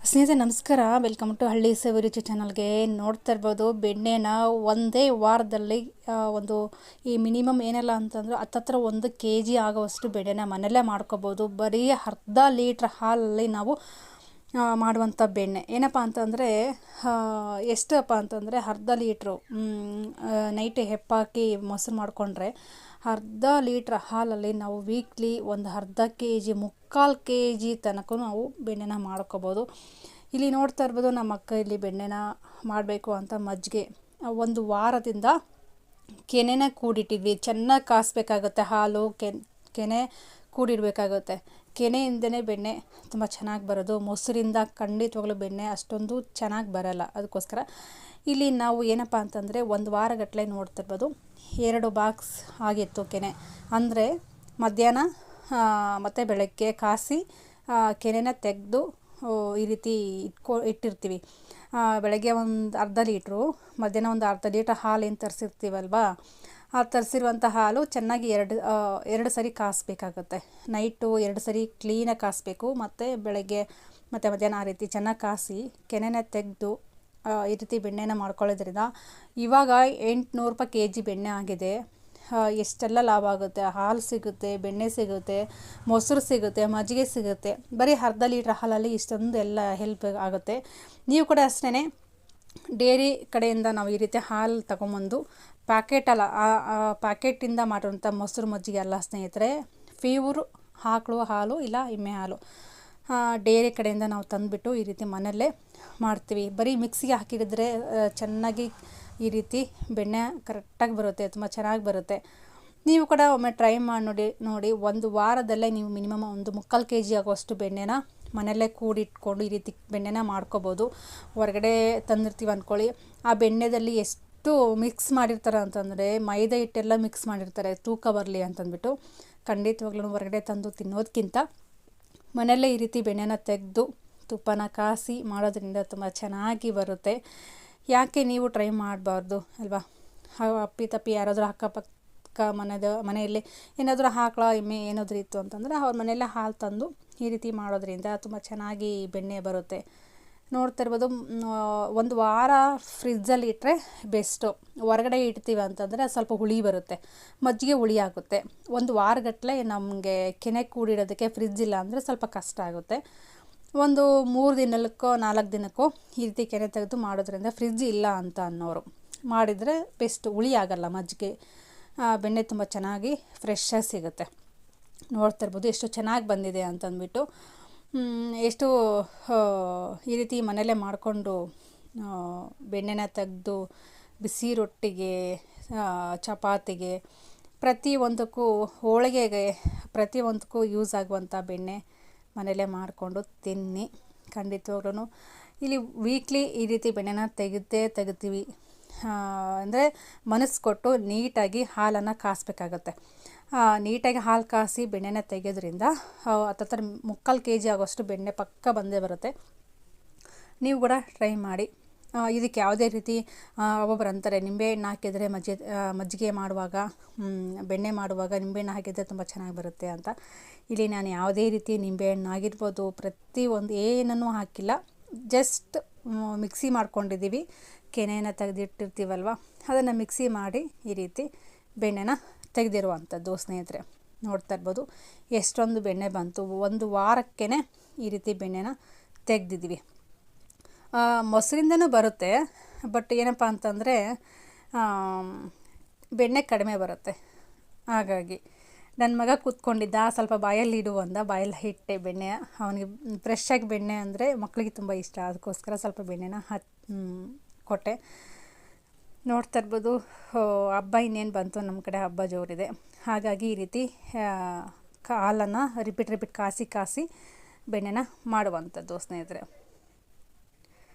ಸ್ನೇಹಿತರೆ ನಮಸ್ಕಾರ, welcome to ಹಳ್ಳಿ ಸವಿರುಚಿ ಚಾನಲ್ಗೆ. ನೋಡ್ತಾ ಇರ್ಬೋದು ಬೆಣ್ಣೆನ ಒಂದೇ ವಾರದಲ್ಲಿ ಒಂದು ಈ ಮಿನಿಮಮ್ ಏನೆಲ್ಲ ಅಂತಂದ್ರೆ ಹತ್ತತ್ರ 1 kg ಆಗೋವಷ್ಟು ಬೆಣ್ಣೆನ ಮನೆಯಲ್ಲೇ ಮಾಡ್ಕೋಬೋದು. ಬರೀ ಅರ್ಧ ಲೀಟ್ರ್ ಹಾಲಲ್ಲಿ ನಾವು ಮಾಡುವಂಥ ಬೆಣ್ಣೆ ಏನಪ್ಪ ಅಂತಂದರೆ ಎಷ್ಟಪ್ಪ ಅಂತಂದರೆ ಅರ್ಧ ಲೀಟ್ರು ನೈಟ್ ಹೆಪ್ಪಾಕಿ ಮೊಸರು ಮಾಡಿಕೊಂಡ್ರೆ ಅರ್ಧ ಲೀಟ್ರ್ ಹಾಲಲ್ಲಿ ನಾವು ವೀಕ್ಲಿ ಒಂದು ಅರ್ಧ kg 3/4 kg ತನಕ ನಾವು ಬೆಣ್ಣೆನ ಮಾಡ್ಕೋಬೋದು. ಇಲ್ಲಿ ನೋಡ್ತಾ ಇರ್ಬೋದು ನಮ್ಮ ಅಕ್ಕ ಇಲ್ಲಿ ಬೆಣ್ಣೆನ ಮಾಡಬೇಕು ಅಂತ ಮಜ್ಜಿಗೆ ಒಂದು ವಾರದಿಂದ ಕೆನೆನ ಕೂಡಿಟ್ಟಿದ್ವಿ. ಚೆನ್ನಾಗಿ ಕಾಸಬೇಕಾಗುತ್ತೆ, ಹಾಲು ಕೆನೆ ಕೂಡಿಡಬೇಕಾಗುತ್ತೆ. ಕೆನೆಯಿಂದನೇ ಬೆಣ್ಣೆ ತುಂಬ ಚೆನ್ನಾಗಿ ಬರೋದು. ಮೊಸರಿಂದ ಖಂಡಿತವಾಗ್ಲೂ ಬೆಣ್ಣೆ ಅಷ್ಟೊಂದು ಚೆನ್ನಾಗಿ ಬರೋಲ್ಲ. ಅದಕ್ಕೋಸ್ಕರ ಇಲ್ಲಿ ನಾವು ಏನಪ್ಪ ಅಂತಂದರೆ ಒಂದು ವಾರಗಟ್ಟಲೆ ನೋಡ್ತಿರ್ಬೋದು 2 ಬಾಕ್ಸ್ ಆಗಿತ್ತು ಕೆನೆ. ಅಂದರೆ ಮಧ್ಯಾಹ್ನ ಮತ್ತು ಬೆಳಗ್ಗೆ ಕಾಸಿ ಕೆನೆನ ತೆಗೆದು ಈ ರೀತಿ ಇಟ್ಟಿರ್ತೀವಿ. ಬೆಳಗ್ಗೆ ಒಂದು ಅರ್ಧ ಲೀಟ್ರು, ಮಧ್ಯಾಹ್ನ ಒಂದು ಅರ್ಧ ಲೀಟ್ರ್ ಹಾಲು ಏನು ತರಿಸಿರ್ತೀವಲ್ವ, ಆ ತರಿಸಿರುವಂಥ ಹಾಲು ಚೆನ್ನಾಗಿ ಎರಡು ಸರಿ ಕಾಸಬೇಕಾಗುತ್ತೆ. ನೈಟು 2 ಸರಿ ಕ್ಲೀನಾಗಿ ಕಾಸಬೇಕು, ಮತ್ತು ಬೆಳಗ್ಗೆ ಮತ್ತು ಮಧ್ಯಾಹ್ನ ಆ ರೀತಿ ಚೆನ್ನಾಗಿ ಕಾಸಿ ಕೆನೆನ ತೆಗೆದು ಈ ರೀತಿ ಬೆಣ್ಣೆನ ಮಾಡ್ಕೊಳ್ಳೋದ್ರಿಂದ ಇವಾಗ 800 ರೂಪಾಯಿ kg ಬೆಣ್ಣೆ ಆಗಿದೆ. ಎಷ್ಟೆಲ್ಲ ಲಾಭ ಆಗುತ್ತೆ. ಹಾಲು ಸಿಗುತ್ತೆ, ಬೆಣ್ಣೆ ಸಿಗುತ್ತೆ, ಮೊಸರು ಸಿಗುತ್ತೆ, ಮಜ್ಜಿಗೆ ಸಿಗುತ್ತೆ. ಬರೀ ಅರ್ಧ ಲೀಟ್ರ್ ಹಾಲಲ್ಲಿ ಇಷ್ಟೊಂದು ಎಲ್ಲ ಹೆಲ್ಪ್ ಆಗುತ್ತೆ. ನೀವು ಕೂಡ ಅಷ್ಟೇ ಡೇರಿ ಕಡೆಯಿಂದ ನಾವು ಈ ರೀತಿ ಹಾಲು ತಗೊಂಬಂದು ಪ್ಯಾಕೆಟಲ್ಲ, ಪ್ಯಾಕೆಟಿಂದ ಮಾಡಿರೋಂಥ ಮೊಸರು ಮಜ್ಜಿಗೆ ಅಲ್ಲ ಸ್ನೇಹಿತರೆ, ಪ್ಯೂರ್ ಆಕಳು ಹಾಲು ಇಲ್ಲ ಎಮ್ಮೆ ಹಾಲು ಡೇರಿ ಕಡೆಯಿಂದ ನಾವು ತಂದುಬಿಟ್ಟು ಈ ರೀತಿ ಮನೆಯಲ್ಲೇ ಮಾಡ್ತೀವಿ. ಬರೀ ಮಿಕ್ಸಿಗೆ ಹಾಕಿಡಿದ್ರೆ ಚೆನ್ನಾಗಿ ಈ ರೀತಿ ಬೆಣ್ಣೆ ಕರೆಕ್ಟಾಗಿ ಬರುತ್ತೆ, ತುಂಬ ಚೆನ್ನಾಗಿ ಬರುತ್ತೆ. ನೀವು ಕೂಡ ಒಮ್ಮೆ ಟ್ರೈ ಮಾಡಿ ನೋಡಿ. ಒಂದು ವಾರದಲ್ಲೇ ನೀವು ಮಿನಿಮಮ್ ಒಂದು 3/4 kg ಆಗುವಷ್ಟು ಬೆಣ್ಣೆನ ಮನೆಯಲ್ಲೇ ಕೂಡಿಟ್ಕೊಂಡು ಈ ರೀತಿ ಬೆಣ್ಣೆನ ಮಾಡ್ಕೋಬೋದು. ಹೊರಗಡೆ ತಂದಿರ್ತೀವಿ ಅಂದ್ಕೊಳ್ಳಿ, ಆ ಬೆಣ್ಣೆದಲ್ಲಿ ಎಷ್ಟು ಮಿಕ್ಸ್ ಮಾಡಿರ್ತಾರೆ ಅಂತಂದರೆ ಮೈದಾ ಹಿಟ್ಟೆಲ್ಲ ಮಿಕ್ಸ್ ಮಾಡಿರ್ತಾರೆ ತೂಕ ಬರಲಿ ಅಂತಂದ್ಬಿಟ್ಟು. ಖಂಡಿತವಾಗ್ಲೂ ಹೊರಗಡೆ ತಂದು ತಿನ್ನೋದಕ್ಕಿಂತ ಮನೆಯಲ್ಲೇ ಈ ರೀತಿ ಬೆಣ್ಣೆನ ತೆಗೆದು ತುಪ್ಪನ ಕಾಸಿ ಮಾಡೋದ್ರಿಂದ ತುಂಬ ಚೆನ್ನಾಗಿ ಬರುತ್ತೆ. ಯಾಕೆ ನೀವು ಟ್ರೈ ಮಾಡಬಾರ್ದು ಅಲ್ವಾ? ಅಪ್ಪಿ ಯಾರಾದರೂ ಅಕ್ಕಪಕ್ಕ ಮನೆಯಲ್ಲಿ ಏನಾದರೂ ಆಕಳ ಎಮ್ಮೆ ಏನಾದರೂ ಇತ್ತು ಅಂತಂದರೆ ಅವ್ರ ಮನೆಯಲ್ಲೇ ಹಾಲು ತಂದು ಈ ರೀತಿ ಮಾಡೋದ್ರಿಂದ ತುಂಬ ಚೆನ್ನಾಗಿ ಬೆಣ್ಣೆ ಬರುತ್ತೆ. ನೋಡ್ತಾ ಇರ್ಬೋದು. ಒಂದು ವಾರ ಫ್ರಿಜ್ಜಲ್ಲಿ ಇಟ್ಟರೆ ಬೆಸ್ಟು. ಹೊರಗಡೆ ಇಡ್ತೀವಿ ಅಂತಂದರೆ ಸ್ವಲ್ಪ ಹುಳಿ ಬರುತ್ತೆ, ಮಜ್ಜಿಗೆ ಹುಳಿ ಆಗುತ್ತೆ. ಒಂದು ವಾರಗಟ್ಟಲೆ ನಮಗೆ ಕೆನೆ ಕೂಡಿಡೋದಕ್ಕೆ ಫ್ರಿಜ್ ಇಲ್ಲ ಅಂದರೆ ಸ್ವಲ್ಪ ಕಷ್ಟ ಆಗುತ್ತೆ. ಒಂದು 3 ದಿನಕ್ಕೋ 4 ದಿನಕ್ಕೋ ಈ ರೀತಿ ಕೆನೆ ತೆಗೆದು ಮಾಡೋದ್ರಿಂದ ಫ್ರಿಜ್ ಇಲ್ಲ ಅಂತ ಅನ್ನೋರು ಮಾಡಿದರೆ ಬೆಸ್ಟ್. ಹುಳಿ ಆಗಲ್ಲ ಮಜ್ಜಿಗೆ, ಬೆಣ್ಣೆ ತುಂಬ ಚೆನ್ನಾಗಿ ಫ್ರೆಶ್ಶಾಗಿ ಸಿಗುತ್ತೆ. ನೋಡ್ತಾ ಇರ್ಬೋದು ಎಷ್ಟು ಚೆನ್ನಾಗಿ ಬಂದಿದೆ ಅಂತಂದ್ಬಿಟ್ಟು. ಎಷ್ಟು ಈ ರೀತಿ ಮನೆಯಲ್ಲೇ ಮಾಡಿಕೊಂಡು ಬೆಣ್ಣೆನ ತೆಗೆದು ಬಿಸಿ ರೊಟ್ಟಿಗೆ, ಚಪಾತಿಗೆ, ಪ್ರತಿಯೊಂದಕ್ಕೂ, ಹೋಳಿಗೆಗೆ, ಪ್ರತಿಯೊಂದಕ್ಕೂ ಯೂಸ್ ಆಗುವಂಥ ಬೆಣ್ಣೆ ಮನೆಯಲ್ಲೇ ಮಾಡಿಕೊಂಡು ತಿನ್ನಿ. ಖಂಡಿತವಾಗ್ಲೂ ಇಲ್ಲಿ ವೀಕ್ಲಿ ಈ ರೀತಿ ಬೆಣ್ಣೆನ ತೆಗಿತೀವಿ. ಅಂದರೆ ಮನಸ್ಸು ಕೊಟ್ಟು ನೀಟಾಗಿ ಹಾಲನ್ನು ಕಾಸಬೇಕಾಗತ್ತೆ. ನೀಟಾಗಿ ಹಾಲು ಕಾಸಿ ಬೆಣ್ಣೆನ ತೆಗೆಯೋದ್ರಿಂದ ಹತ್ತತ್ರ 3/4 kg ಆಗೋಷ್ಟು ಬೆಣ್ಣೆ ಪಕ್ಕ ಬಂದೇ ಬರುತ್ತೆ. ನೀವು ಕೂಡ ಟ್ರೈ ಮಾಡಿ. ಇದಕ್ಕೆ ಯಾವುದೇ ರೀತಿ ಒಬ್ಬೊಬ್ಬರು ಅಂತಾರೆ ನಿಂಬೆಹಣ್ಣು ಹಾಕಿದರೆ ಮಜ್ಜಿಗೆ ಮಾಡುವಾಗ, ಬೆಣ್ಣೆ ಮಾಡುವಾಗ ನಿಂಬೆಹಣ್ಣು ಹಾಕಿದರೆ ತುಂಬ ಚೆನ್ನಾಗಿ ಬರುತ್ತೆ ಅಂತ. ಇಲ್ಲಿ ನಾನು ಯಾವುದೇ ರೀತಿ ನಿಂಬೆಹಣ್ಣು ಆಗಿರ್ಬೋದು ಪ್ರತಿಯೊಂದು ಏನನ್ನೂ ಹಾಕಿಲ್ಲ. ಜಸ್ಟ್ ಮಿಕ್ಸಿ ಮಾಡ್ಕೊಂಡಿದ್ದೀವಿ. ಕೆನೆಯನ್ನು ತೆಗೆದಿಟ್ಟಿರ್ತೀವಲ್ವ, ಅದನ್ನು ಮಿಕ್ಸಿ ಮಾಡಿ ಈ ರೀತಿ ಬೆಣ್ಣೆನ ತೆಗೆದಿರುವಂಥದ್ದು ಸ್ನೇಹಿತರೆ. ನೋಡ್ತಾ ಇರ್ಬೋದು ಎಷ್ಟೊಂದು ಬೆಣ್ಣೆ ಬಂತು. ಒಂದು ವಾರಕ್ಕೇ ಈ ರೀತಿ ಬೆಣ್ಣೆನ ತೆಗೆದಿದ್ವಿ. ಮೊಸರಿಂದನೂ ಬರುತ್ತೆ, ಬಟ್ ಏನಪ್ಪ ಅಂತಂದರೆ ಬೆಣ್ಣೆ ಕಡಿಮೆ ಬರುತ್ತೆ. ಹಾಗಾಗಿ ನನ್ನ ಮಗ ಕೂತ್ಕೊಂಡಿದ್ದ, ಸ್ವಲ್ಪ ಬಾಯಲ್ಲಿ ಇಡು ಅಂದ, ಬಾಯಲ್ಲಿ ಇಟ್ಟೆ ಬೆಣ್ಣೆ. ಅವನಿಗೆ ಫ್ರೆಶ್ಶಾಗಿ ಬೆಣ್ಣೆ ಅಂದರೆ ಮಕ್ಕಳಿಗೆ ತುಂಬ ಇಷ್ಟ, ಅದಕ್ಕೋಸ್ಕರ ಸ್ವಲ್ಪ ಬೆಣ್ಣೆನ ಕೊಟ್ಟೆ. ನೋಡ್ತಾ ಇರ್ಬೋದು ಹಬ್ಬ ಇನ್ನೇನು ಬಂತು, ನಮ್ಮ ಕಡೆ ಹಬ್ಬ ಜೋರಿದೆ. ಹಾಗಾಗಿ ಈ ರೀತಿ ಹಾಲನ್ನು ರಿಪೀಟ್ ಕಾಸಿ ಬೆಣ್ಣೆನ ಮಾಡುವಂಥದ್ದು ಸ್ನೇಹಿತರೆ.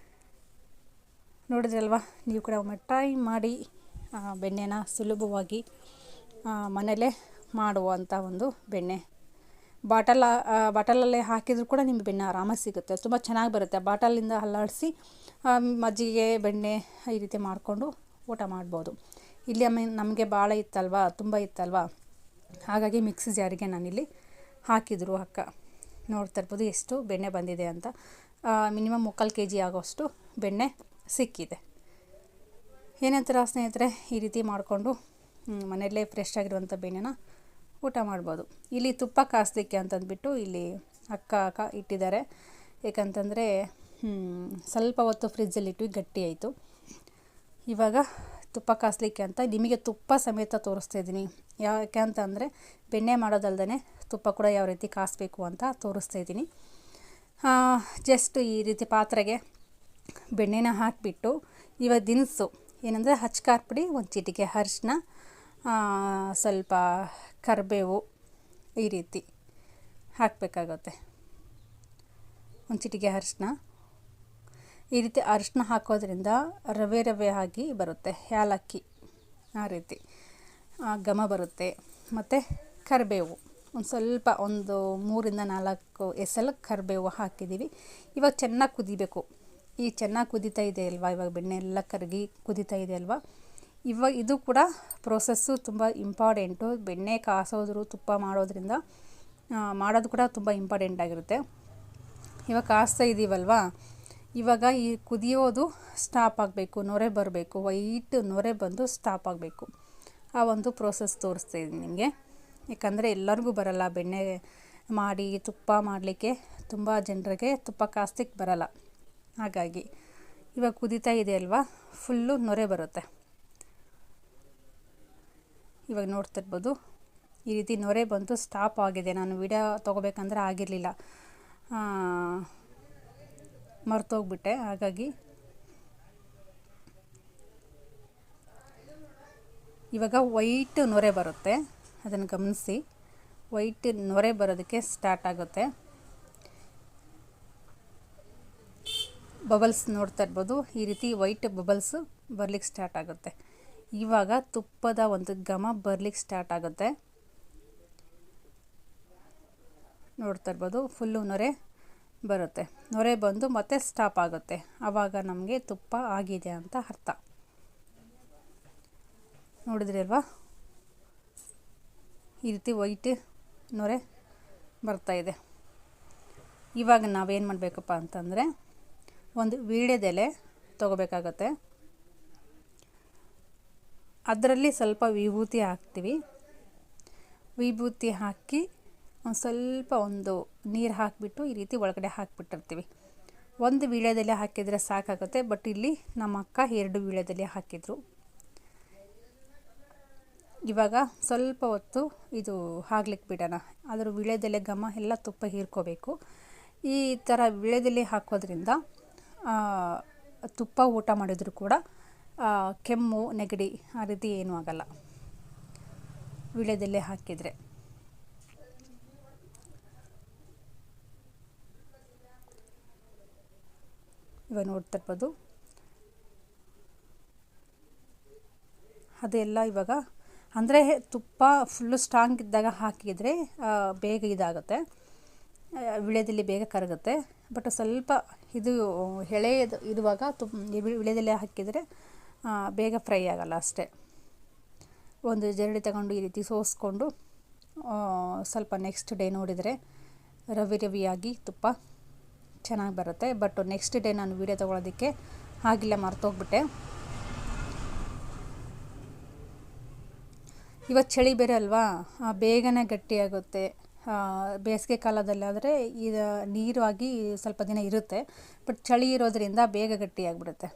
ನೋಡಿದ್ರಲ್ವ, ನೀವು ಕೂಡ ಒಮ್ಮೆ ಟ್ರೈ ಮಾಡಿ. ಬೆಣ್ಣೆನ ಸುಲಭವಾಗಿ ಮನೆಯಲ್ಲೇ ಮಾಡುವಂಥ ಒಂದು ಬೆಣ್ಣೆ. ಬಾಟಲಲ್ಲೇ ಹಾಕಿದರೂ ಕೂಡ ನಿಮಗೆ ಬೆಣ್ಣೆ ಆರಾಮಾಗಿ ಸಿಗುತ್ತೆ, ತುಂಬ ಚೆನ್ನಾಗಿ ಬರುತ್ತೆ. ಬಾಟಲಿಂದ ಅಲ್ಲಾಡಿಸಿ ಮಜ್ಜಿಗೆ ಬೆಣ್ಣೆ ಈ ರೀತಿ ಮಾಡಿಕೊಂಡು ಊಟ ಮಾಡ್ಬೋದು. ಇಲ್ಲಿ ನಮಗೆ ಭಾಳ ಇತ್ತಲ್ವ, ತುಂಬ ಇತ್ತಲ್ವ, ಹಾಗಾಗಿ ಮಿಕ್ಸಿ ಜಾರಿಗೆ ನಾನಿಲ್ಲಿ ಹಾಕಿದ್ರು ಅಕ್ಕ. ನೋಡ್ತಾ ಇರ್ಬೋದು ಎಷ್ಟು ಬೆಣ್ಣೆ ಬಂದಿದೆ ಅಂತ. ಮಿನಿಮಮ್ 3/4 kg ಆಗೋಷ್ಟು ಬೆಣ್ಣೆ ಸಿಕ್ಕಿದೆ. ಏನಂತೀರ ಸ್ನೇಹಿತರೆ, ಈ ರೀತಿ ಮಾಡಿಕೊಂಡು ಮನೆಯಲ್ಲೇ ಫ್ರೆಶ್ ಆಗಿರುವಂಥ ಬೆಣ್ಣೆನ ಊಟ ಮಾಡ್ಬೋದು. ಇಲ್ಲಿ ತುಪ್ಪ ಕಾಸಲಿಕ್ಕೆ ಅಂತಂದ್ಬಿಟ್ಟು ಇಲ್ಲಿ ಅಕ್ಕ ಇಟ್ಟಿದ್ದಾರೆ. ಏಕಂತಂದರೆ ಸ್ವಲ್ಪ ಹೊತ್ತು ಫ್ರಿಜ್ಜಲ್ಲಿಟ್ಟು ಗಟ್ಟಿ ಆಯಿತು. ಇವಾಗ ತುಪ್ಪ ಕಾಸಲಿಕ್ಕೆ ಅಂತ ನಿಮಗೆ ತುಪ್ಪ ಸಮೇತ ತೋರಿಸ್ತಾ ಇದ್ದೀನಿ. ಯಾಕೆ ಅಂತಂದರೆ ಬೆಣ್ಣೆ ಮಾಡೋದಲ್ದೇ ತುಪ್ಪ ಕೂಡ ಯಾವ ರೀತಿ ಕಾಸಬೇಕು ಅಂತ ತೋರಿಸ್ತಾ ಇದ್ದೀನಿ. ಜಸ್ಟ್ ಈ ರೀತಿ ಪಾತ್ರೆಗೆ ಬೆಣ್ಣೆನ ಹಾಕಿಬಿಟ್ಟು ಇವಾಗ ದಿನಸು ಏನಂದರೆ ಖಾರ ಪುಡಿ, ಒಂದು ಚಿಟಿಕೆ ಅರಿಶಿನ, ಸ್ವಲ್ಪ ಕರಿಬೇವು ಈ ರೀತಿ ಹಾಕಬೇಕಾಗುತ್ತೆ. ಒಂದು ಚಿಟಿಕೆ ಅರಿಶಿನ, ಈ ರೀತಿ ಅರಿಶಿನ ಹಾಕೋದ್ರಿಂದ ರವೆ ಆಗಿ ಬರುತ್ತೆ. ಏಲಕ್ಕಿ ಆ ರೀತಿ ಘಮ ಬರುತ್ತೆ. ಮತ್ತು ಕರಿಬೇವು ಒಂದು ಸ್ವಲ್ಪ, ಒಂದು 3-4 ಎಸಳು ಕರಿಬೇವು ಹಾಕಿದ್ದೀವಿ. ಇವಾಗ ಚೆನ್ನಾಗಿ ಕುದಿಬೇಕು. ಈ ಚೆನ್ನಾಗಿ ಕುದೀತಾ ಇದೆ ಅಲ್ವಾ, ಇವಾಗ ಬೆಣ್ಣೆ ಎಲ್ಲ ಕರಗಿ ಕುದೀತಾ ಇದೆ ಅಲ್ವಾ. ಇವಾಗ ಇದು ಕೂಡ ಪ್ರೋಸೆಸ್ಸು ತುಂಬ ಇಂಪಾರ್ಟೆಂಟು. ಬೆಣ್ಣೆ ಕಾಸೋದ್ರು ತುಪ್ಪ ಮಾಡೋದ್ರಿಂದ ಮಾಡೋದು ಕೂಡ ತುಂಬ ಇಂಪಾರ್ಟೆಂಟ್ ಆಗಿರುತ್ತೆ. ಇವಾಗ ಕಾಸ್ತಾ ಇದ್ದೀವಲ್ವಾ, ಇವಾಗ ಈ ಕುದಿಯೋದು ಸ್ಟಾಪ್ ಆಗಬೇಕು, ನೊರೆ ಬರಬೇಕು, ವೈಟ್ ನೊರೆ ಬಂದು ಸ್ಟಾಪ್ ಆಗಬೇಕು. ಆ ಒಂದು ಪ್ರೋಸೆಸ್ ತೋರಿಸ್ತಾ ಇದ್ದೀನಿ ನಿಮಗೆ. ಯಾಕಂದರೆ ಎಲ್ಲರಿಗೂ ಬರಲ್ಲ ಬೆಣ್ಣೆ ಮಾಡಿ ತುಪ್ಪ ಮಾಡಲಿಕ್ಕೆ, ತುಂಬ ಜನರಿಗೆ ತುಪ್ಪ ಕಾಸ್ಲಿಕ್ಕೆ ಬರಲ್ಲ. ಹಾಗಾಗಿ ಇವಾಗ ಕುದೀತಾ ಇದೆ ಅಲ್ವಾ, ಫುಲ್ಲು ನೊರೆ ಬರುತ್ತೆ. ಇವಾಗ ನೋಡ್ತಿರ್ಬೋದು ಈ ರೀತಿ ನೊರೆ ಬಂದು ಸ್ಟಾಪ್ ಆಗಿದೆ. ನಾನು ವಿಡಿಯೋ ತೊಗೋಬೇಕಂದ್ರೆ ಆಗಿರಲಿಲ್ಲ, ಮರ್ತೋಗ್ಬಿಟ್ಟೆ. ಹಾಗಾಗಿ ಇವಾಗ ವೈಟ್ ನೊರೆ ಬರುತ್ತೆ, ಅದನ್ನು ಗಮನಿಸಿ. ವೈಟ್ ನೊರೆ ಬರೋದಕ್ಕೆ ಸ್ಟಾರ್ಟ್ ಆಗುತ್ತೆ. ಬಬಲ್ಸ್ ನೋಡ್ತಾ ಇರ್ಬೋದು, ಈ ರೀತಿ ವೈಟ್ ಬಬಲ್ಸು ಬರ್ಲಿಕ್ಕೆ ಸ್ಟಾರ್ಟ್ ಆಗುತ್ತೆ. ಇವಾಗ ತುಪ್ಪದ ಒಂದು ಘಮ ಬರ್ಲಿಕ್ಕೆ ಸ್ಟಾರ್ಟ್ ಆಗುತ್ತೆ. ನೋಡ್ತಾ ಇರ್ಬೋದು, ಫುಲ್ಲು ನೊರೆ ಬರುತ್ತೆ. ನೊರೆ ಬಂದು ಮತ್ತೆ ಸ್ಟಾಪ್ ಆಗುತ್ತೆ. ಆವಾಗ ನಮಗೆ ತುಪ್ಪ ಆಗಿದೆ ಅಂತ ಅರ್ಥ. ನೋಡಿದ್ರಿ ಅಲ್ವಾ, ಈ ರೀತಿ ವೈಟ್ ನೊರೆ ಬರ್ತಾಯಿದೆ. ಇವಾಗ ನಾವೇನು ಮಾಡಬೇಕಪ್ಪ ಅಂತಂದರೆ ಒಂದು ವೀಳ್ಯದೆಲೆ ತೊಗೋಬೇಕಾಗತ್ತೆ. ಅದರಲ್ಲಿ ಸ್ವಲ್ಪ ವಿಭೂತಿ ಹಾಕ್ತೀವಿ. ವಿಭೂತಿ ಹಾಕಿ ಒಂದು ನೀರು ಹಾಕಿಬಿಟ್ಟು ಈ ರೀತಿ ಒಳಗಡೆ ಹಾಕಿಬಿಟ್ಟಿರ್ತೀವಿ. ಒಂದು ವೀಳ್ಯದೆಲೆ ಹಾಕಿದರೆ ಸಾಕಾಗುತ್ತೆ. ಬಟ್ ಇಲ್ಲಿ ನಮ್ಮ ಅಕ್ಕ 2 ವೀಳ್ಯದೆಲೆ ಹಾಕಿದರು. ಇವಾಗ ಸ್ವಲ್ಪ ಹೊತ್ತು ಇದು ಆಗ್ಲಿಕ್ಕೆ ಬಿಡೋಣ. ಅದರ ವೀಳ್ಯದೆಲೆ ಘಮ ಎಲ್ಲ ತುಪ್ಪ ಹೀರ್ಕೋಬೇಕು. ಈ ಥರ ವೀಳ್ಯದೆಲೆ ಹಾಕೋದ್ರಿಂದ ತುಪ್ಪ ಊಟ ಮಾಡಿದರೂ ಕೂಡ ಕೆಮ್ಮು, ನೆಗಡಿ ಆ ರೀತಿ ಏನೂ ಆಗಲ್ಲ ವೀಳ್ಯದೆಲೆ ಹಾಕಿದರೆ. ಇವಾಗ ನೋಡ್ತಾ ಇರ್ಬೋದು, ಅದೆಲ್ಲ ಇವಾಗ ಅಂದರೆ ತುಪ್ಪ ಫುಲ್ಲು ಸ್ಟ್ರಾಂಗ್ ಇದ್ದಾಗ ಹಾಕಿದರೆ ಬೇಗ ಇದಾಗುತ್ತೆ, ವೀಳ್ಯದೆಲೆ ಬೇಗ ಕರಗುತ್ತೆ. ಬಟ್ ಸ್ವಲ್ಪ ಇದು ಎಳೆಯದು ಇರುವಾಗ ವೀಳ್ಯದೆಲೆ ಹಾಕಿದರೆ ಬೇಗ ಫ್ರೈ ಆಗಲ್ಲ ಅಷ್ಟೇ. ಒಂದು ಜರಡಿ ತಗೊಂಡು ಈ ರೀತಿ ಸೋಸ್ಕೊಂಡು ಸ್ವಲ್ಪ ನೆಕ್ಸ್ಟ್ ಡೇ ನೋಡಿದರೆ ರವಿಯಾಗಿ ತುಪ್ಪ ಚೆನ್ನಾಗಿ ಬರುತ್ತೆ. ಬಟ್ ನೆಕ್ಸ್ಟ್ ಡೇ ನಾನು ವೀಡಿಯೋ ತೊಗೊಳೋದಕ್ಕೆ ಆಗಿಲ್ಲ, ಮರ್ತೋಗ್ಬಿಟ್ಟೆ. ಇವತ್ತು ಚಳಿ ಬೇರೆ ಅಲ್ವಾ, ಬೇಗನೆ ಗಟ್ಟಿಯಾಗುತ್ತೆ. ಬೇಸಿಗೆ ಕಾಲದಲ್ಲಾದರೆ ಇದು ನೀರು ಆಗಿ ಸ್ವಲ್ಪ ದಿನ ಇರುತ್ತೆ. ಬಟ್ ಚಳಿ ಇರೋದರಿಂದ ಬೇಗ ಗಟ್ಟಿಯಾಗಿಬಿಡುತ್ತೆ.